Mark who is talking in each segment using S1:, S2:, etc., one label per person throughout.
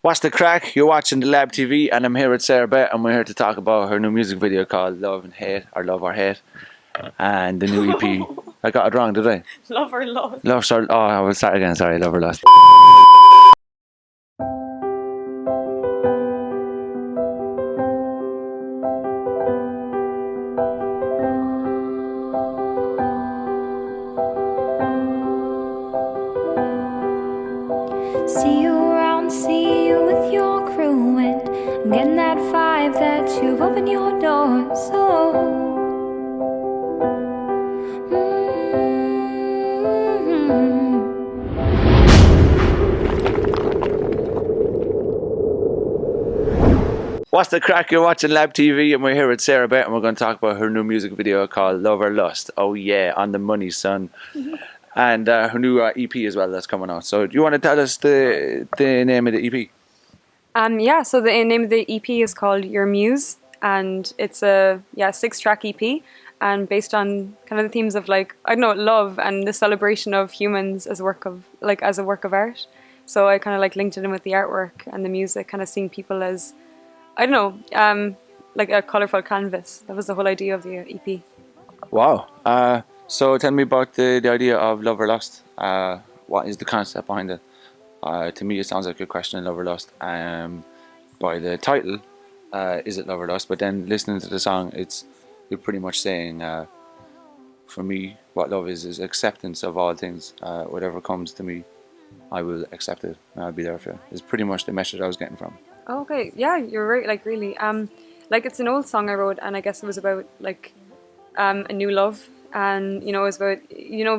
S1: What's the crack? You're watching the Labtv and I'm here with Sarah-Beth and we're here to talk about her new music video called Love and Hate, or Love or Hate, and the new EP. I got it wrong, did I?
S2: Love or Lost.
S1: I will start again, sorry, Love or Lost.
S3: See you around, see you with your crew, and I'm getting that vibe that you've opened your door. So
S1: What's the crack? You're watching Labtv and we're here with Sarah-Beth and we're going to talk about her new music video called Love or Lust. Oh yeah, on the money, son. And her new EP as well that's coming out. So do you want to tell us the name of the EP?
S2: Yeah, so the name of the EP is called Your Muse, and it's a 6-track EP, and based on kind of the themes of love and the celebration of humans as a work of art. So I kind of linked it in with the artwork and the music, kind of seeing people as like a colourful canvas. That was the whole idea of the EP.
S1: Wow. So tell me about the idea of Love or Lust. What is the concept behind it? To me, it sounds like a question of love or lust. By the title, is it love or lust? But then listening to the song, you're pretty much saying, for me, what love is acceptance of all things. Whatever comes to me, I will accept it and I'll be there for it. It's pretty much the message I was getting from.
S2: Okay, yeah, you're right. Really, it's an old song I wrote, and I guess it was about a new love. And it was about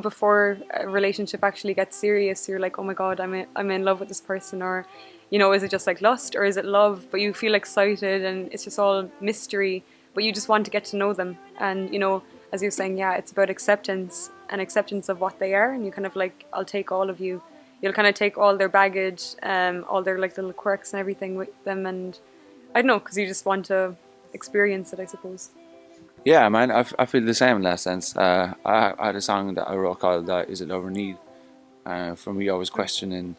S2: before a relationship actually gets serious, you're like, oh my god, I'm in love with this person, or is it just like lust, or is it love? But you feel excited and it's just all mystery, but you just want to get to know them. And as you're saying, yeah, it's about acceptance and acceptance of what they are. And you kind of I'll take all of you. You'll kind of take all their baggage, all their little quirks and everything with them, and I don't know, because you just want to experience it, I suppose.
S1: Yeah, man, I feel the same in that sense. I had a song that I wrote called Is It Love or Need? For me, I was questioning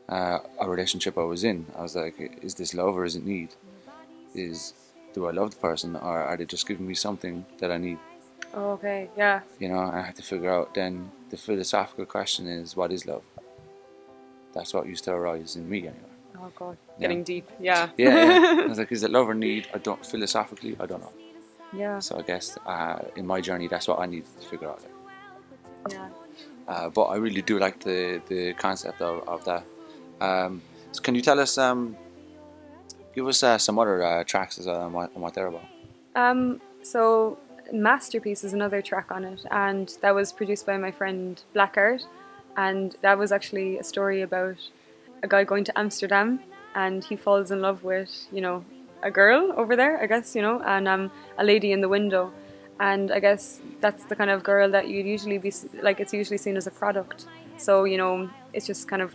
S1: a relationship I was in. I was like, is this love or is it need? Do I love the person, or are they just giving me something that I need?
S2: Oh, okay, yeah.
S1: I had to figure out then the philosophical question is, what is love? That's what used to arise in me anyway.
S2: Oh god, getting deep, yeah.
S1: Yeah. I was like, is it love or need? Philosophically, I don't know.
S2: Yeah.
S1: So I guess in my journey, that's what I need to figure out.
S2: Yeah.
S1: But I really do like the concept of that. So can you tell us, give us some other tracks as well and what they're about?
S2: So Masterpiece is another track on it, and that was produced by my friend Blackard, and that was actually a story about a guy going to Amsterdam, and he falls in love with, a girl over there, I guess, and a lady in the window. And I guess that's the kind of girl that you'd usually be, it's usually seen as a product. So, it's just kind of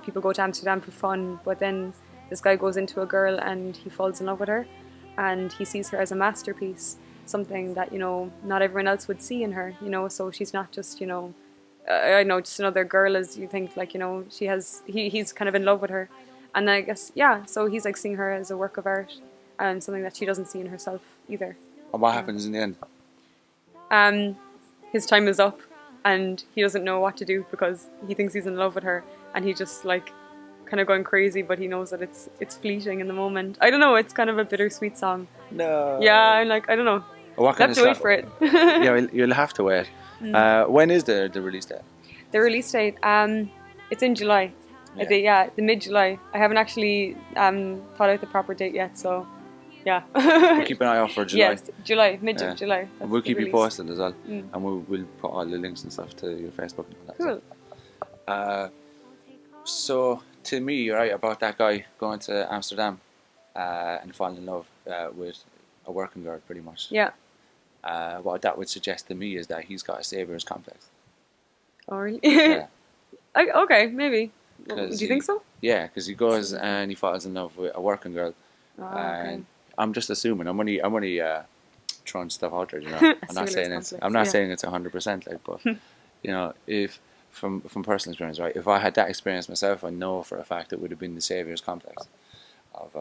S2: people go to Amsterdam for fun, but then this guy goes into a girl and he falls in love with her, and he sees her as a masterpiece, something that, not everyone else would see in her, so she's not just, just another girl, as you think, he's kind of in love with her. And then I guess, so he's seeing her as a work of art and something that she doesn't see in herself either.
S1: And what happens in the end?
S2: His time is up and he doesn't know what to do because he thinks he's in love with her, and he just kind of going crazy, but he knows that it's fleeting in the moment. I don't know, it's kind of a bittersweet song.
S1: No.
S2: Yeah, I'm I don't know.
S1: What
S2: I'll have to wait for it.
S1: Yeah, you'll have to wait. When is the release date?
S2: The release date, it's in July. The mid-July. I haven't actually thought out the proper date yet, so yeah.
S1: We'll keep an eye out for July.
S2: Yes, July, mid-July.
S1: And we'll keep you posted as well. And we'll put all the links and stuff to your Facebook and all that.
S2: Cool.
S1: So to me, you're right about that guy going to Amsterdam and falling in love with a working girl, pretty much.
S2: Yeah.
S1: What that would suggest to me is that he's got a savior's complex.
S2: Oh, really?
S1: Yeah.
S2: Okay, maybe. Do you think so?
S1: Yeah, because he goes and he falls in love with a working girl.
S2: Oh, okay.
S1: I'm just assuming. I'm only throwing stuff out there. I'm not saying it's 100%. But if from personal experience, right? If I had that experience myself, I know for a fact it would have been the savior's complex of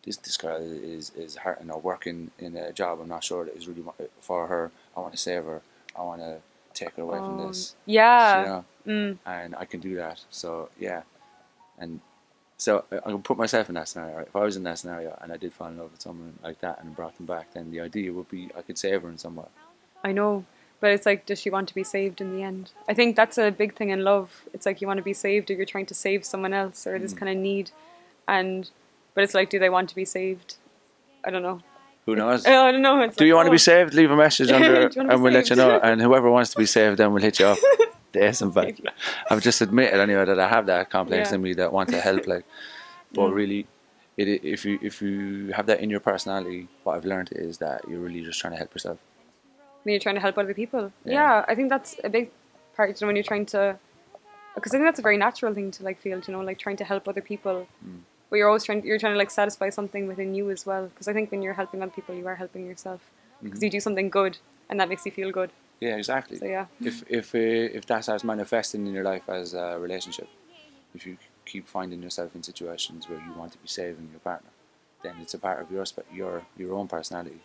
S1: this girl is hurting or working in a job I'm not sure that is really for her. I want to save her. I want to take her away from this.
S2: Yeah.
S1: And I can do that. So yeah, and so I can put myself in that scenario. Right? If I was in that scenario and I did fall in love with someone like that and brought them back, then the idea would be I could save her in some way.
S2: I know. But it's like, does she want to be saved in the end? I think that's a big thing in love. It's like you want to be saved or you're trying to save someone else or this kind of need. But it's like, do they want to be saved? I don't know.
S1: Who knows?
S2: I don't know.
S1: Do you want to be saved? Leave a message under and we'll let you know.
S2: saved?
S1: And whoever wants to be saved, then we'll hit you up. But I've just admitted anyway that I have that complex in me that want to help. Like, but really, if you have that in your personality, what I've learned is that you're really just trying to help yourself.
S2: When you're trying to help other people. Yeah, I think that's a big part, you know, when you're trying to, because I think that's a very natural thing to like feel, you know, like trying to help other people. But you're trying to like satisfy something within you as well. Because I think when you're helping other people, you are helping yourself. Because you do something good and that makes you feel good.
S1: Yeah, exactly.
S2: So yeah.
S1: If that's as manifesting in your life as a relationship, if you keep finding yourself in situations where you want to be saving your partner, then it's a part of your own personality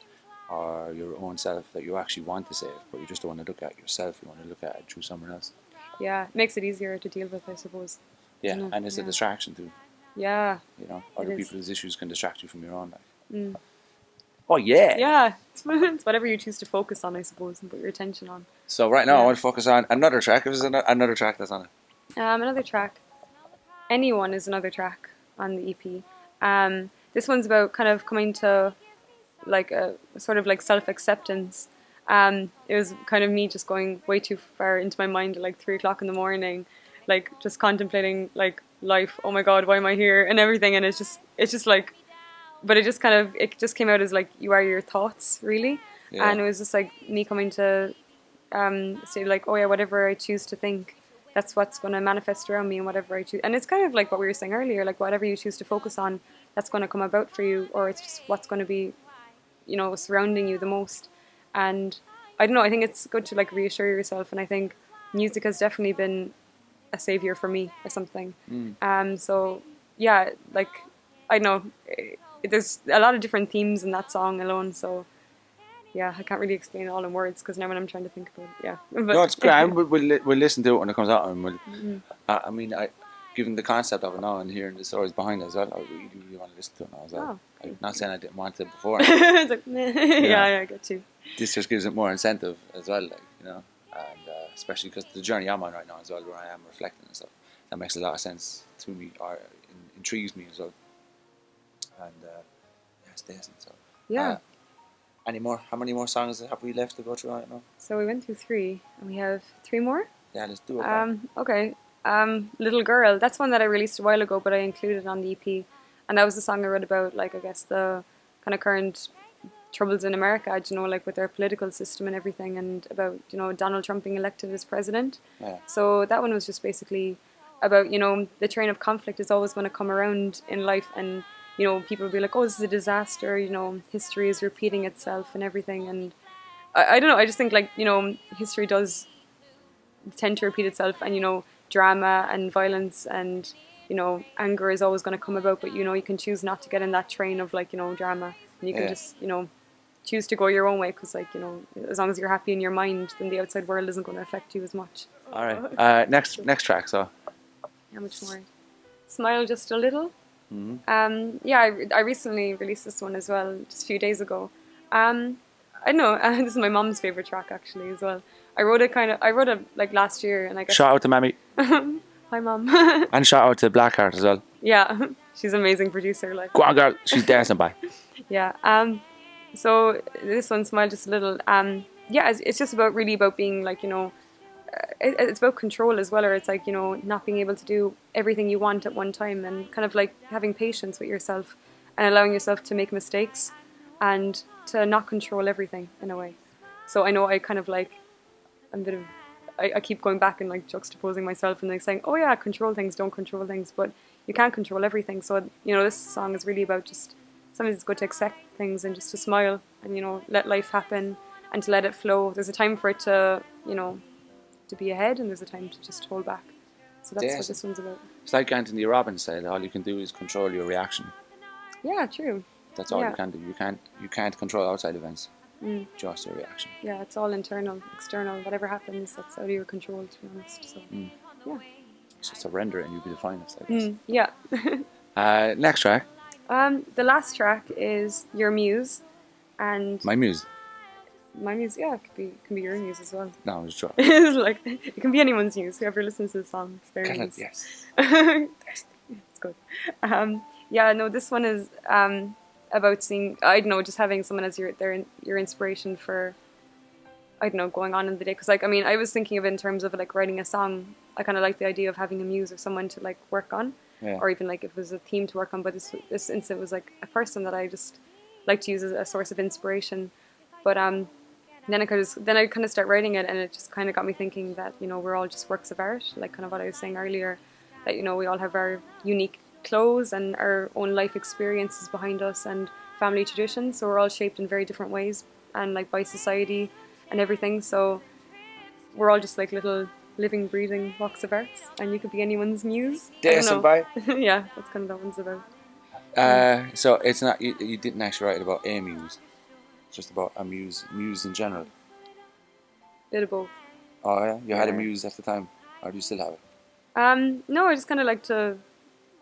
S1: or your own self that you actually want to save, but you just don't want to look at yourself. You want to look at it through someone else.
S2: Yeah, it makes it easier to deal with, I suppose.
S1: Yeah, and it's a distraction too.
S2: Yeah.
S1: You know, other people's issues can distract you from your own life.
S2: Mm.
S1: Oh yeah.
S2: Yeah, it's whatever you choose to focus on, I suppose, and put your attention on.
S1: So right now I want to focus on another track. If there's another track that's on it.
S2: Another track. Anyone is another track on the EP. This one's about kind of coming to like a sort of like self-acceptance. It was kind of me just going way too far into my mind at like 3 o'clock in the morning, like just contemplating like life. Oh my God, why am I here and everything? And it's just like, but it just came out as like you are your thoughts really, and it was just like me coming to say like, oh yeah, whatever I choose to think, that's what's going to manifest around me, and whatever I choose. And it's kind of like what we were saying earlier, like whatever you choose to focus on, that's going to come about for you, or it's just what's going to be, you know, surrounding you the most. And I don't know, I think it's good to like reassure yourself, and I think music has definitely been a savior for me or something. So yeah, like I don't know, there's a lot of different themes in that song alone, so yeah, I can't really explain it all in words because now when I'm trying to think about it, yeah. But,
S1: no, it's grand. We'll listen to it when it comes out, and we'll. I mean, given the concept of it now and hearing the stories behind it as well, I really want to listen to it now as well.
S2: Oh.
S1: I'm not saying I didn't want it before.
S2: It's like, yeah, I get you.
S1: This just gives it more incentive as well, like, you know, and especially because the journey I'm on right now as well, where I am reflecting and stuff, that makes a lot of sense to me, or intrigues me as well. And yeah, it's decent. So
S2: yeah.
S1: Any more? How many more songs have we left to go through right now?
S2: So we went through 3, and we have 3 more.
S1: Yeah, let's do it.
S2: Okay. Little Girl. That's one that I released a while ago, but I included on the EP, and that was the song I wrote about, like I guess the kind of current troubles in America, you know, like with their political system and everything, and about, you know, Donald Trump being elected as president.
S1: Yeah.
S2: So that one was just basically about, you know, the train of conflict is always going to come around in life, and you know, people will be like, oh, this is a disaster, you know, history is repeating itself and everything. And I don't know, I just think, like, you know, history does tend to repeat itself, and, you know, drama and violence and, you know, anger is always going to come about, but, you know, you can choose not to get in that train of, like, you know, drama. And you can just, you know, choose to go your own way, because, like, you know, as long as you're happy in your mind, then the outside world isn't going to affect you as much.
S1: All right. Next track, so.
S2: How much more? Smile Just a Little.
S1: Mm-hmm.
S2: I recently released this one as well, just a few days ago. I don't know, this is my mom's favourite track actually as well. I wrote it like last year, and I guess...
S1: Shout out to Mammy.
S2: Hi, Mom.
S1: And shout out to Blackheart as well.
S2: Yeah, she's an amazing producer. Like,
S1: go on, girl, she's dancing by.
S2: Yeah, so this one, Smile Just a Little, it's just really about being, like, you know, it's about control as well, or it's like, you know, not being able to do everything you want at one time, and kind of like having patience with yourself and allowing yourself to make mistakes and to not control everything in a way. So I know I kind of like, I keep going back and like juxtaposing myself and like saying, oh yeah, control things, don't control things, but you can't control everything. So, you know, this song is really about just, sometimes it's good to accept things and just to smile and, you know, let life happen and to let it flow. There's a time for it to, you know, to be ahead and there's a time to just hold back. So that's what
S1: Yes.
S2: this one's about.
S1: It's like Anthony Robbins said, all you can do is control your reaction.
S2: Yeah, true.
S1: That's all
S2: Yeah.
S1: you can do. You can't control outside events.
S2: Mm.
S1: Just your reaction.
S2: Yeah, it's all internal, external. Whatever happens, that's out of your control, to be honest. So, yeah.
S1: It's just surrender it and you'll be the finest, I guess.
S2: Yeah.
S1: Next track,
S2: The last track is Your Muse, and
S1: My Muse.
S2: my muse. Yeah, it can be your muse as well.
S1: No, I was joking.
S2: It's like it can be anyone's muse. Whoever listens to the song, it's their muse.
S1: Yes.
S2: It's good. Yeah, no, this one is about seeing. I don't know, just having someone as your inspiration for. I don't know, going on in the day. Because like, I mean, I was thinking of it in terms of like writing a song. I kind of like the idea of having a muse or someone to like work on,
S1: Yeah.
S2: or even like if it was a theme to work on. But this instant was like a person that I just like to use as a source of inspiration. But then I kind of start writing it, and it just kind of got me thinking that, you know, we're all just works of art, like kind of what I was saying earlier, that, you know, we all have our unique clothes and our own life experiences behind us and family traditions, so we're all shaped in very different ways and like by society and everything. So we're all just like little living, breathing works of art, and you could be anyone's muse. I don't
S1: Decent,
S2: know.
S1: bye.
S2: Yeah, that's kind of what that one's about.
S1: So it's not you didn't actually write about a muse. It's just about a muse in general.
S2: Bit of both.
S1: Oh yeah, you had a
S2: Yeah.
S1: muse at the time, or do you still have it?
S2: No, I just kind of like to.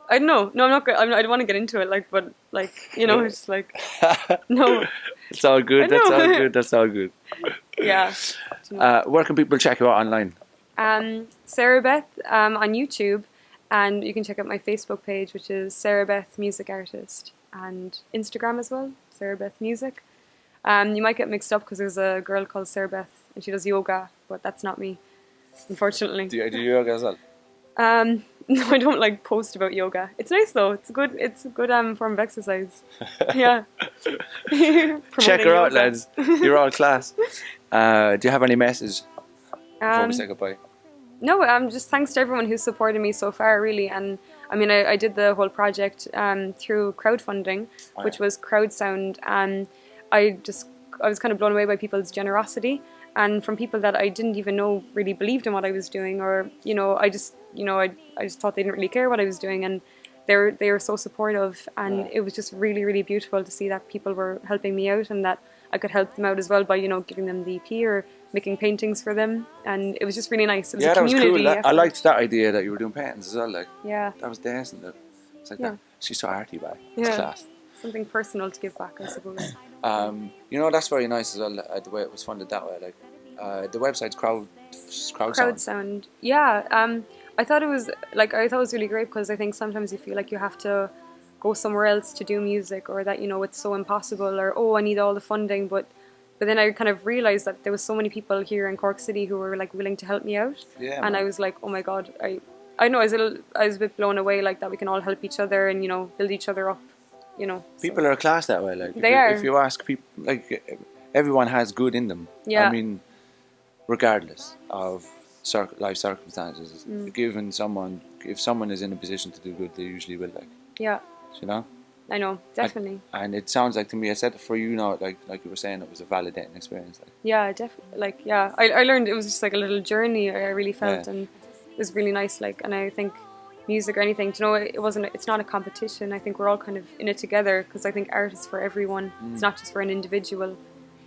S2: I don't know. No, I'm not. I don't want to get into it. Like, but like, you know, it's like no.
S1: It's all good.
S2: I
S1: That's
S2: know.
S1: all good. That's all good.
S2: Yeah.
S1: Where can people check you out online?
S2: Sarah-Beth on YouTube, and you can check out my Facebook page, which is Sarah-Beth Music Artist, and Instagram as well, Sarah-Beth Music. You might get mixed up because there's a girl called Sarah-Beth and she does yoga, but that's not me, unfortunately.
S1: Do you yoga as well?
S2: No, I don't like post about yoga. It's nice though. It's a good form of exercise. Yeah.
S1: Check her out,
S2: Promoting yoga.
S1: lads. You're all class. Do you have any message before we say goodbye?
S2: No, just thanks to everyone who's supported me so far, really. And I mean, I did the whole project through crowdfunding, which was CrowdSound, and I was kind of blown away by people's generosity, and from people that I didn't even know really believed in what I was doing, or I just thought they didn't really care what I was doing, and they were so supportive, and it was just really, really beautiful to see that people were helping me out, and that I could help them out as well by giving them the EP or making paintings for them, and it was just really nice. It was a
S1: That was
S2: community
S1: cool. I
S2: effort.
S1: liked that idea that you were doing paintings as well. Like,
S2: Yeah,
S1: that was decent. It's like
S2: Yeah.
S1: that. She's so arty, bye. It's
S2: Yeah.
S1: class.
S2: something personal to give back, I suppose.
S1: That's very nice as well. The way it was funded that way. Like, the website's crowdsound.
S2: Crowdsound. Yeah, I thought it was really great, because I think sometimes you feel like you have to go somewhere else to do music, or that it's so impossible, or I need all the funding, but then I kind of realized that there was so many people here in Cork City who were like willing to help me out,
S1: Yeah,
S2: and
S1: man.
S2: I was like, oh my god, I know I was a bit blown away, like that we can all help each other and build each other up, so.
S1: People are class that way. Like,
S2: They are.
S1: If you ask people, like, everyone has good in them.
S2: Yeah.
S1: I mean, regardless of life circumstances, if someone is in a position to do good, they usually will. Like,
S2: Yeah,
S1: you know.
S2: I know, definitely.
S1: And it sounds like to me, I said for you now, like you were saying, it was a validating experience. Like,
S2: Yeah, definitely. Like, yeah, I learned it was just like a little journey. I really felt,
S1: Yeah.
S2: and it was really nice. Like, and I think music or anything, it's not a competition. I think we're all kind of in it together, because I think art is for everyone. It's not just for an individual.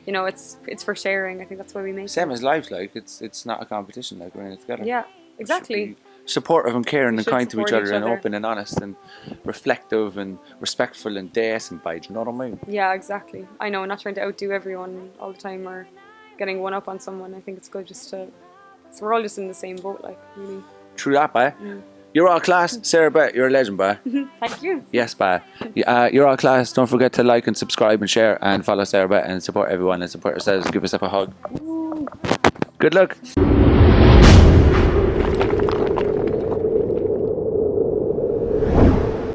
S2: It's for sharing. I think that's why we make
S1: same
S2: it.
S1: as life. Like, it's not a competition. Like, we're in it together.
S2: Yeah,
S1: We
S2: exactly.
S1: should be supportive and caring and
S2: should
S1: kind to each
S2: support
S1: other,
S2: each
S1: and
S2: other.
S1: open and honest and reflective and respectful and decent. By, do you know what I mean?
S2: Yeah, exactly. I know, not trying to outdo everyone all the time or getting one up on someone. I think it's good just to. So we're all just in the same boat, like, really.
S1: True that, bye. You're all class, Sarah-Beth. You're a legend, bye.
S2: Thank you.
S1: Yes, bye. You're all class. Don't forget to like and subscribe and share and follow Sarah-Beth and support everyone and support yourselves. Give yourself a hug. Good luck.